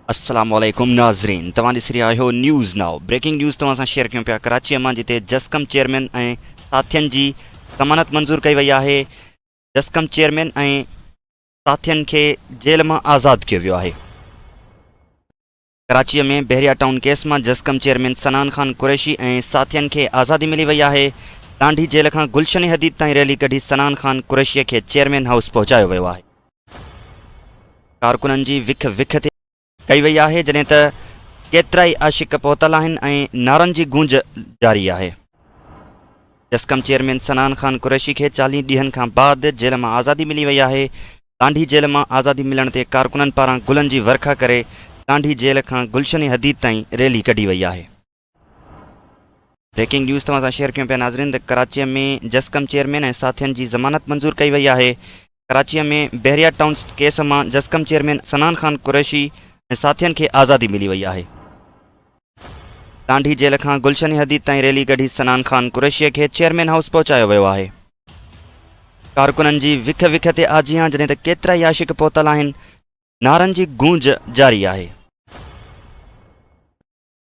अस्सलामुअलैकुम नाज़रीन, तव्हां ॾिसी रहिया आहियो न्यूज़ नाउ। ब्रेकिंग न्यूज़ तव्हां सां शेयर कयूं पिया कराचीअ मां, जिते जस्कम चेयरमैन ऐं साथियुनि जी ज़मानत मंज़ूर कई वई आहे। जस्कम चेयरमैन ऐं साथियुनि खे जेल मां आज़ादु कयो वियो आहे। कराचीअ में बहरिया टाउन केस मां जस्कम चेयरमैन सनान खान कुरैशी ऐं साथियुनि खे आज़ादी मिली वई आहे। लांडी जेल खां गुलशन हदीद ताईं रैली कढी सनान खान कुरैशीअ खे चेयरमैन हाउस पहुचायो वियो आहे। कारकुननि जी विख विख ते कई वई आहे, जॾहिं त केतिरा ई आशिक पहुतल आहिनि ऐं नारनि जी गूंज जारी आहे। जस्कम चेयरमैन सनान खान कुरैशी खे 40 ॾींहंनि खां बाद जेल मां आज़ादी मिली वई आहे। लांडी जेल मां आज़ादी मिलण ते कारकुननि पारां गुलनि जी वर्खा करे लांडी जेल खां गुलशन हदीद ताईं रैली कढी वई आहे। ब्रेकिंग न्यूज़ तव्हां सां शेयर कयूं पिया नाज़रीन त कराचीअ में जस्कम चेयरमैन ऐं साथियुनि जी ज़मानत मंज़ूर कई वई आहे। कराचीअ में बहरिया टाउन केस मां जस्कम चेयरमैन सनान खान कुरैशी ऐं साथियुनि खे आज़ादी मिली वई आहे। लांडी जेल खां गुलशन हदीद ताईं रैली कढी सनान खान कुरैशीअ खे चेयरमैन हाउस पहुचायो वियो आहे। कारकुननि जी विख विख ते आजियां, जॾहिं त केतिरा ई आशिक पहुतल आहिनि। नारनि जी गूंज जारी आहे।